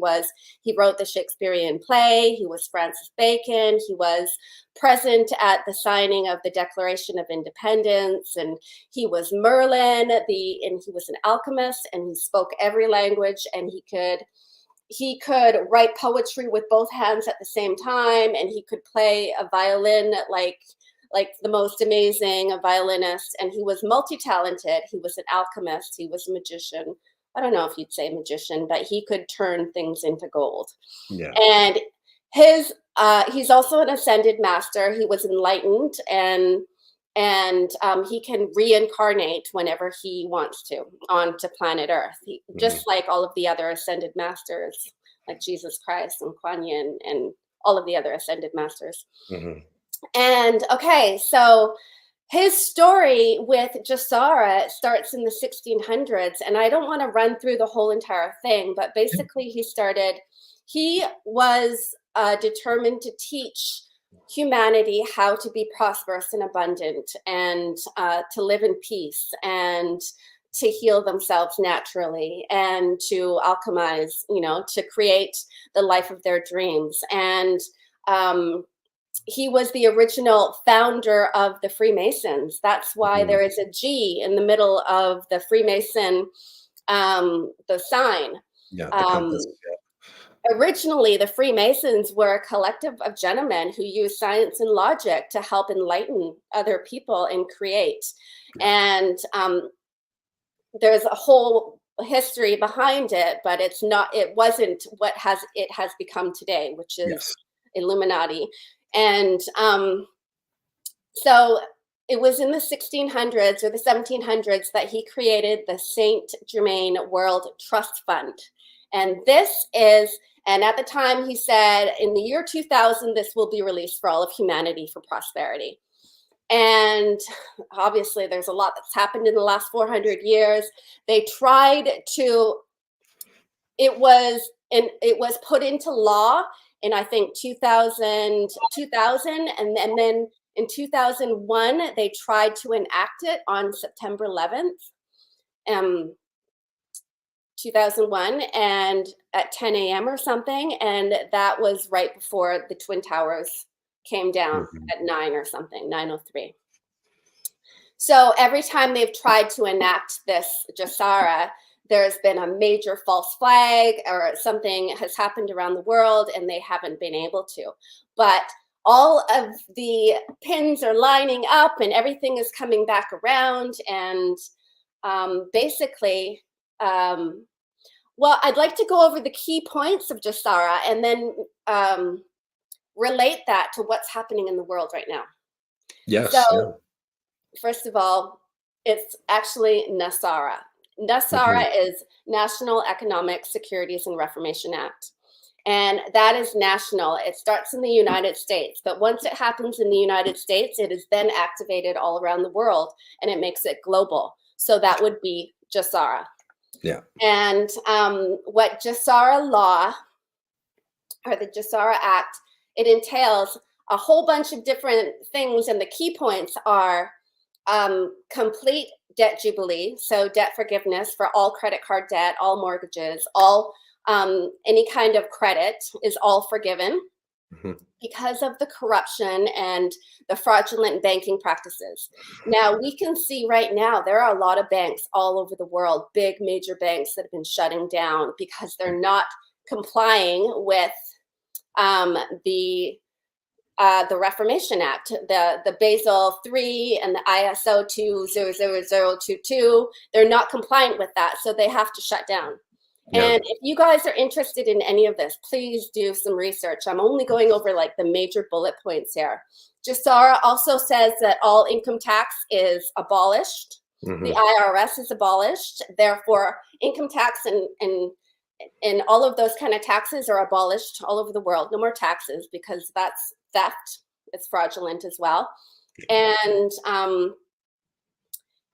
wrote the Shakespearean play. He was Francis Bacon. He was present at the signing of the Declaration of Independence, and he was Merlin. And he was an alchemist, and he spoke every language, and he could write poetry with both hands at the same time, and he could play a violin like the most amazing violinist, and he was multi-talented. He was an alchemist, he was a magician. I don't know if you'd say magician, but he could turn things into gold. Yeah. And he's also an ascended master. He was enlightened, and and he can reincarnate whenever he wants to onto planet Earth, just like all of the other ascended masters, like Jesus Christ and Kuan Yin and all of the other ascended masters. And okay, so his story with Jasara starts in the 1600s, and I don't want to run through the whole entire thing, but basically he was determined to teach humanity how to be prosperous and abundant, and to live in peace, and to heal themselves naturally, and to alchemize, to create the life of their dreams. And he was the original founder of the Freemasons. That's why there is a G in the middle of the Freemason, the sign. Yeah, the compass. Originally, the Freemasons were a collective of gentlemen who used science and logic to help enlighten other people and create. And there's a whole history behind it, but it wasn't what it has become today, which is Illuminati. And so it was in the 1600s or the 1700s that he created the Saint Germain World Trust Fund. And and at the time he said, in the year 2000, this will be released for all of humanity for prosperity. And obviously there's a lot that's happened in the last 400 years. They tried to, it was put into law in, I think, 2000, and then in 2001, they tried to enact it on September 11th, 2001, and at 10 a.m. or something, and that was right before the Twin Towers came down at 9 or something, 9:03. So every time they've tried to enact this Jasara, there's been a major false flag or something has happened around the world, and they haven't been able to. But all of the pins are lining up and everything is coming back around. And basically, well, I'd like to go over the key points of Jasara and then relate that to what's happening in the world right now. Yes. So, first of all, it's actually NESARA. NESARA is National Economic Securities and Reformation Act. And that is national. It starts in the United States, but once it happens in the United States, it is then activated all around the world, and it makes it global. So that would be Jasara. Yeah. And what Jasara law, or the Jasara Act, it entails a whole bunch of different things, and the key points are complete debt jubilee, so debt forgiveness for all credit card debt, all mortgages, all any kind of credit is all forgiven because of the corruption and the fraudulent banking practices. Now, we can see right now there are a lot of banks all over the world, big major banks that have been shutting down because they're not complying with the Reformation Act, the Basel III and the ISO 200022. They're not compliant with that, so they have to shut down. Yeah. And if you guys are interested in any of this, please do some research. I'm only going over like the major bullet points here. Jasara also says that all income tax is abolished. The IRS is abolished. Therefore, income tax and all of those kind of taxes are abolished all over the world. No more taxes, because that's theft. It's fraudulent as well. And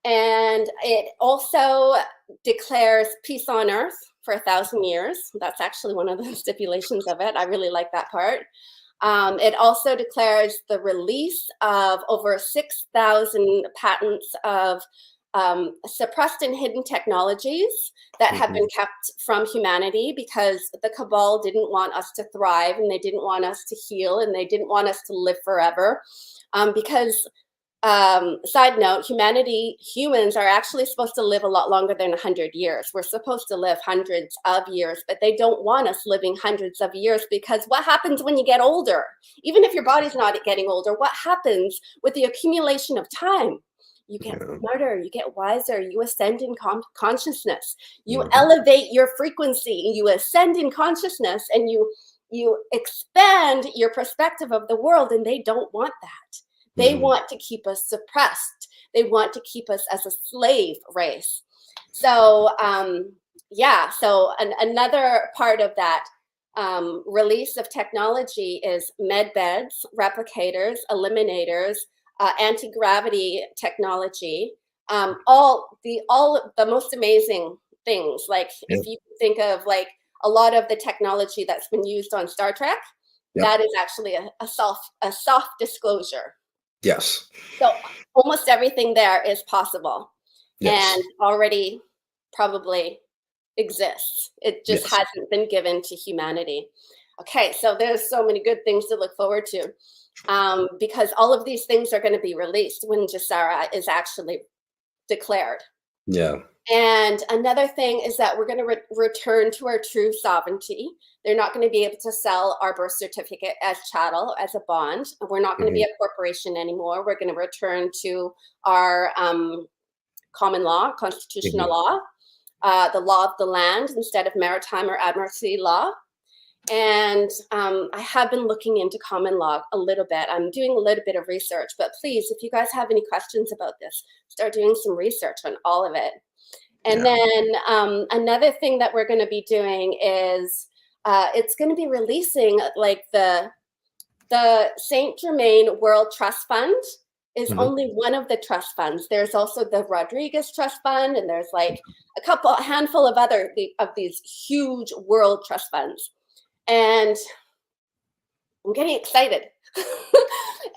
it also declares peace on earth for 1,000 years. That's actually one of the stipulations of it. I really like that part. It also declares the release of over 6,000 patents of suppressed and hidden technologies that have been kept from humanity because the cabal didn't want us to thrive, and they didn't want us to heal, and they didn't want us to live forever. Because side note, humans are actually supposed to live a lot longer than 100 years. We're supposed to live hundreds of years, but they don't want us living hundreds of years, because what happens when you get older? Even if your body's not getting older, what happens with the accumulation of time? You get smarter, you get wiser, you ascend in consciousness, you elevate your frequency, you ascend in consciousness, and you expand your perspective of the world, and they don't want that. They want to keep us suppressed. They want to keep us as a slave race. So yeah, so another part of that release of technology is med beds, replicators, eliminators, anti-gravity technology, all the most amazing things. Like if you think of like a lot of the technology that's been used on Star Trek, that is actually a soft disclosure. Yes. So almost everything there is possible and already probably exists. It just hasn't been given to humanity. Okay, so there's so many good things to look forward to because all of these things are going to be released when Jasara is actually declared. Yeah. And another thing is that we're going to return to our true sovereignty. They're not going to be able to sell our birth certificate as chattel, as a bond. We're not going to be a corporation anymore. We're going to return to our common law, constitutional law, the law of the land instead of maritime or admiralty law. And I have been looking into common law a little bit. I'm doing a little bit of research, but please, if you guys have any questions about this, start doing some research on all of it. And then another thing that we're going to be doing is it's going to be releasing like the Saint Germain World Trust Fund is only one of the trust funds. There's also the Rodriguez Trust Fund, and there's like a handful of other of these huge world trust funds. And I'm getting excited.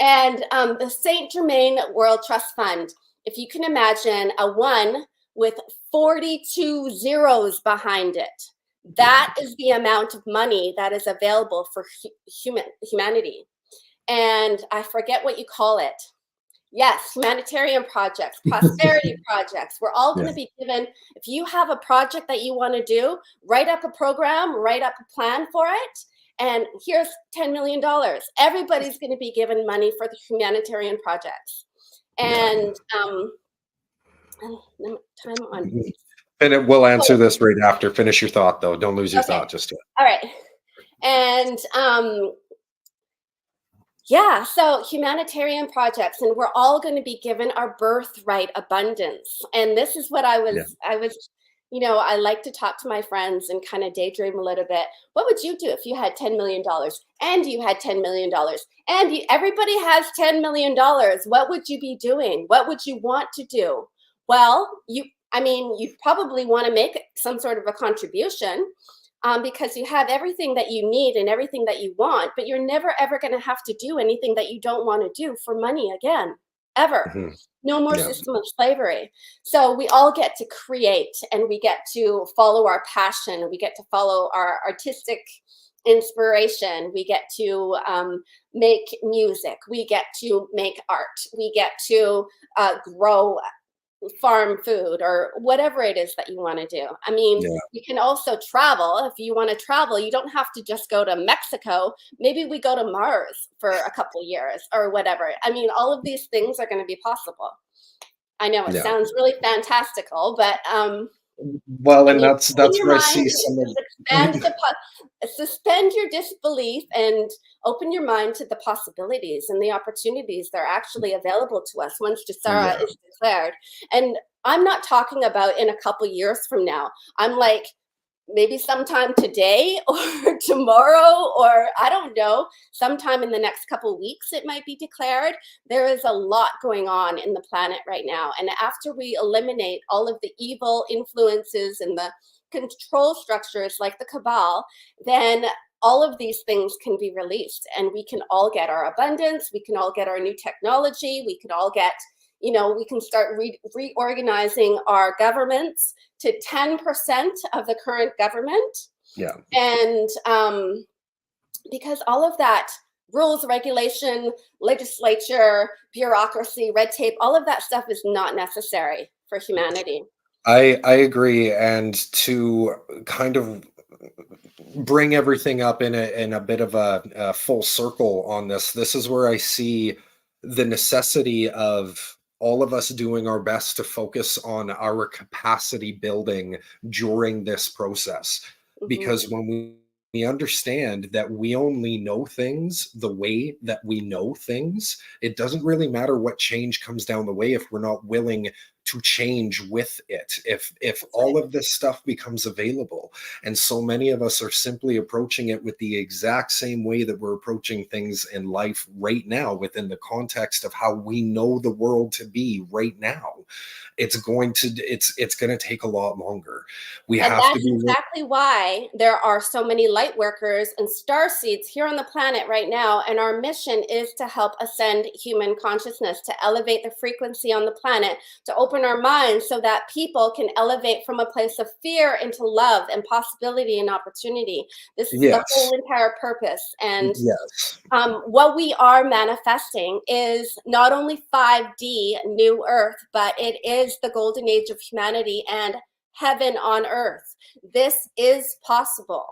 And the Saint Germain World Trust Fund, if you can imagine a 1 with 42 zeros behind it, that is the amount of money that is available for humanity. And I forget what you call it. Yes, humanitarian projects, prosperity projects. We're all going to be given, if you have a project that you want to do, write up a program, write up a plan for it, and here's $10 million. Everybody's going to be given money for the humanitarian projects. And time on. And we'll answer this right after. Finish your thought, though. Don't lose your thought just yet. All right. And yeah, so humanitarian projects, and we're all going to be given our birthright abundance. And this is what I was, you know, I like to talk to my friends and kind of daydream a little bit. What would you do if you had $10 million and you had $10 million and everybody has $10 million? What would you be doing? What would you want to do? Well, you probably want to make some sort of a contribution. Because you have everything that you need and everything that you want, but you're never, ever going to have to do anything that you don't want to do for money again, ever. No more system of slavery. So we all get to create and we get to follow our passion. We get to follow our artistic inspiration. We get to make music. We get to make art. We get to grow farm food or whatever it is that you want to do. I mean, you can also travel. If you want to travel, you don't have to just go to Mexico. Maybe we go to Mars for a couple of years or whatever. I mean, all of these things are going to be possible. I know it sounds really fantastical, but well, and that's where I see some of suspend your disbelief and open your mind to the possibilities and the opportunities that are actually available to us once Jasara is declared. And I'm not talking about in a couple years from now. I'm like maybe sometime today or tomorrow, or I don't know, sometime in the next couple of weeks it might be declared. There is a lot going on in the planet right now. And after we eliminate all of the evil influences and the control structures like the cabal, then all of these things can be released and we can all get our abundance. We can all get our new technology. We can all get, you know, we can start reorganizing our governments to 10% of the current government. Yeah. And because all of that rules, regulation, legislature, bureaucracy, red tape, all of that stuff is not necessary for humanity. I agree. And to kind of bring everything up in a bit of a full circle on this is where I see the necessity of all of us doing our best to focus on our capacity building during this process. Because when we we understand that we only know things the way that we know things, it doesn't really matter what change comes down the way if we're not willing to change with it. If That's right. all of this stuff becomes available, and so many of us are simply approaching it with the exact same way that we're approaching things in life right now, within the context of how we know the world to be right now, it's going to take a lot longer. We And have to that's be. exactly why there are so many light workers and star seeds here on the planet right now. And our mission is to help ascend human consciousness, to elevate the frequency on the planet, to open our minds so that people can elevate from a place of fear into love and possibility and opportunity. This is the Yes. whole entire purpose. And Yes. what we are manifesting is not only 5D new earth, but it is the golden age of humanity and heaven on earth. This is possible.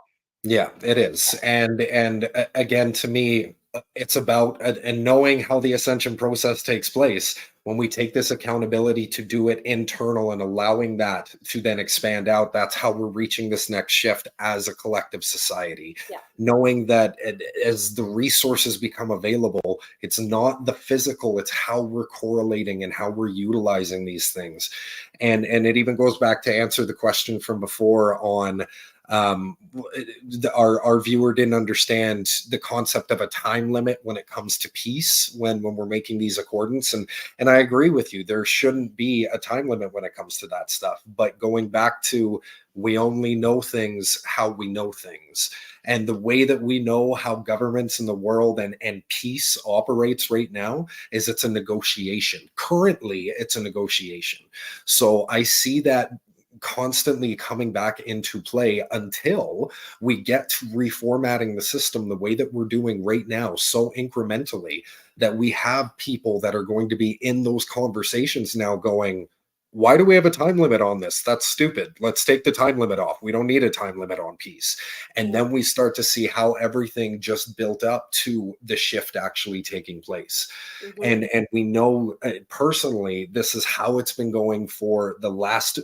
Yeah, it is. And again, to me, it's about and knowing how the ascension process takes place. When we take this accountability to do it internal and allowing that to then expand out, that's how we're reaching this next shift as a collective society. Yeah. Knowing that as the resources become available, it's not the physical, it's how we're correlating and how we're utilizing these things. And it even goes back to answer the question from before on our viewer didn't understand the concept of a time limit when it comes to peace when we're making these accordance, and I agree with you, there shouldn't be a time limit when it comes to that stuff. But going back to, we only know things how we know things, and the way that we know how governments in the world and peace operates right now is it's a negotiation. Currently it's a negotiation. So I see that constantly coming back into play until we get to reformatting the system the way that we're doing right now, so incrementally that we have people that are going to be in those conversations now going, why do we have a time limit on this? That's stupid. Let's take the time limit off. We don't need a time limit on peace. And then we start to see how everything just built up to the shift actually taking place. Mm-hmm. And we know personally, this is how it's been going for the last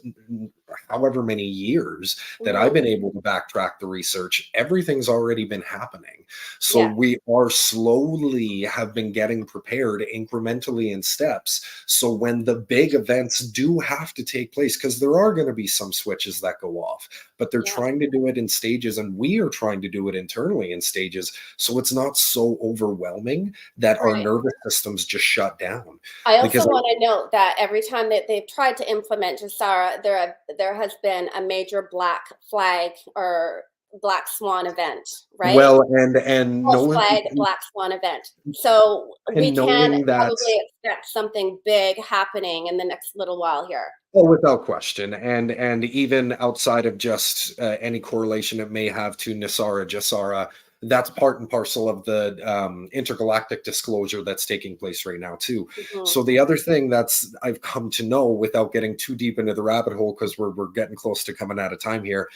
however many years that I've been able to backtrack the research. Everything's already been happening. So Yeah. we are slowly have been getting prepared incrementally in steps. So when the big events do have to take place, because there are going to be some switches that go off, but they're Yeah. trying to do it in stages, and we are trying to do it internally in stages. So it's not so overwhelming that our Right. nervous systems just shut down. I also Because want to note that every time that they've tried to implement Jasara, there has been a major black flag or black swan event, right? well, and False no, flag, black swan event. So we and can knowing that. probably expect something big happening in the next little while here. Oh, without question, and even outside of just any correlation it may have to Nisara, Jasara, that's part and parcel of the intergalactic disclosure that's taking place right now too. Mm-hmm. So the other thing that's I've come to know, without getting too deep into the rabbit hole, because we're getting close to coming out of time here,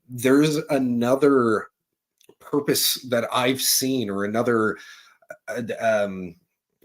there's another purpose that I've seen, or another uh, um,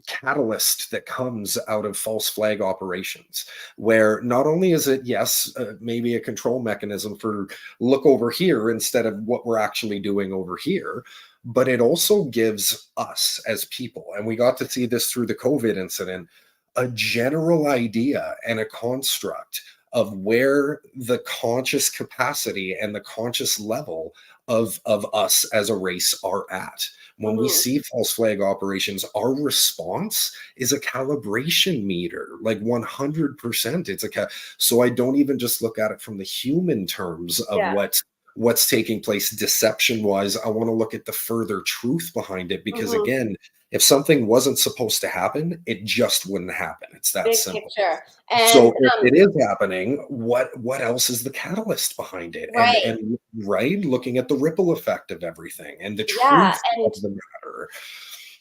catalyst that comes out of false flag operations, where not only is it, yes, maybe a control mechanism for look over here instead of what we're actually doing over here, but it also gives us as people, and we got to see this through the COVID incident, a general idea and a construct of where the conscious capacity and the conscious level of us as a race are at. When we Mm-hmm. see false flag operations, our response is a calibration meter, like 100%. So I don't even just look at it from the human terms of Yeah. what's taking place deception wise. I want to look at the further truth behind it, because Mm-hmm. again, if something wasn't supposed to happen, it just wouldn't happen. It's that Big simple. picture. And So if it is happening, what else is the catalyst behind it? right. And right, looking at the ripple effect of everything and the Yeah. truth of the matter.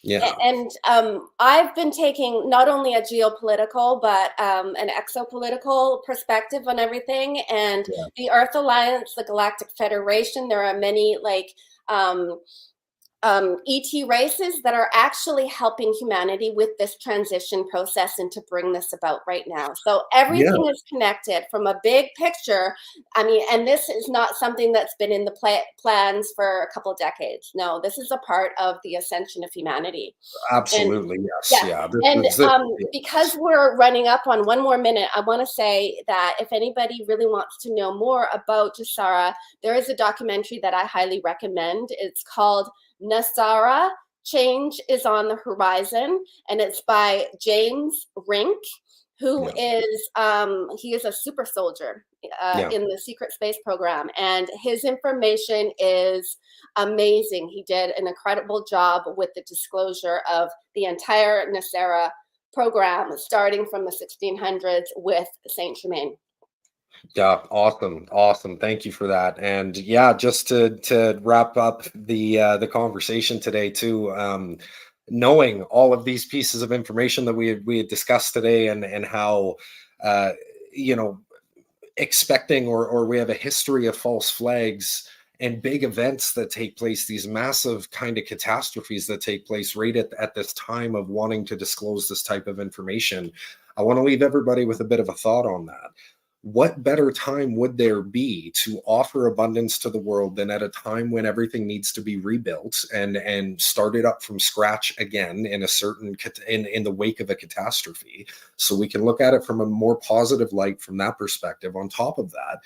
Yeah. And I've been taking not only a geopolitical, but an exopolitical perspective on everything. And Yeah. the Earth Alliance, the Galactic Federation, there are many like ET races that are actually helping humanity with this transition process and to bring this about right now. So Yeah, everything is connected from a big picture. I mean, and this is not something that's been in the plans for a couple decades. No, this is a part of the ascension of humanity. And absolutely. Yes. yeah, Yeah. and Yeah. because we're running up on one more minute, I want to say that if anybody really wants to know more about Jasara, there is a documentary that I highly recommend. It's called Nasara, Change is on the Horizon, and it's by James Rink, who Yeah. is he is a super soldier Yeah. in the secret space program, and his information is amazing. He did an incredible job with the disclosure of the entire Nasara program, starting from the 1600s with Saint Germain. Yeah, awesome, awesome. Thank you for that. And yeah, just to wrap up the conversation today too, knowing all of these pieces of information that we had discussed today, and how uh, you know expecting or we have a history of false flags and big events that take place, these massive kind of catastrophes that take place right at this time of wanting to disclose this type of information. I want to leave everybody with a bit of a thought on that. What better time would there be to offer abundance to the world than at a time when everything needs to be rebuilt and started up from scratch again in a certain in the wake of a catastrophe? So we can look at it from a more positive light from that perspective. On top of that,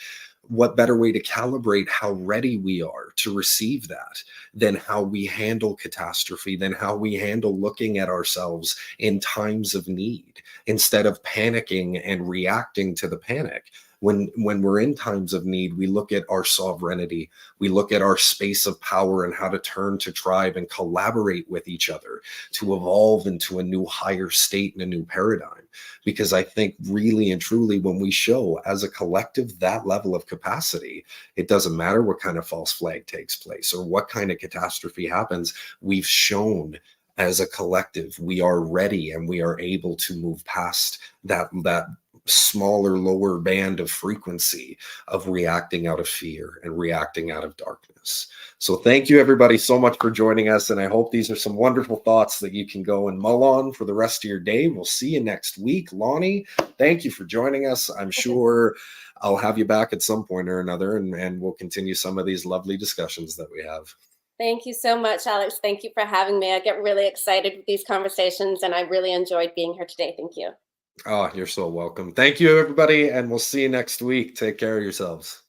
what better way to calibrate how ready we are to receive that than how we handle catastrophe, than how we handle looking at ourselves in times of need instead of panicking and reacting to the panic. When we're in times of need, we look at our sovereignty, we look at our space of power and how to turn to tribe and collaborate with each other to evolve into a new higher state and a new paradigm. Because I think really and truly, when we show as a collective that level of capacity, it doesn't matter what kind of false flag takes place or what kind of catastrophe happens. We've shown as a collective we are ready and we are able to move past that smaller, lower band of frequency of reacting out of fear and reacting out of darkness. So thank you everybody so much for joining us, and I hope these are some wonderful thoughts that you can go and mull on for the rest of your day. We'll see you next week. Lonnie, thank you for joining us. I'm sure I'll have you back at some point or another, and we'll continue some of these lovely discussions that we have. Thank you so much, Alex. Thank you for having me. I get really excited with these conversations, and I really enjoyed being here today. Thank you. Oh, you're so welcome. Thank you, everybody, and we'll see you next week. Take care of yourselves.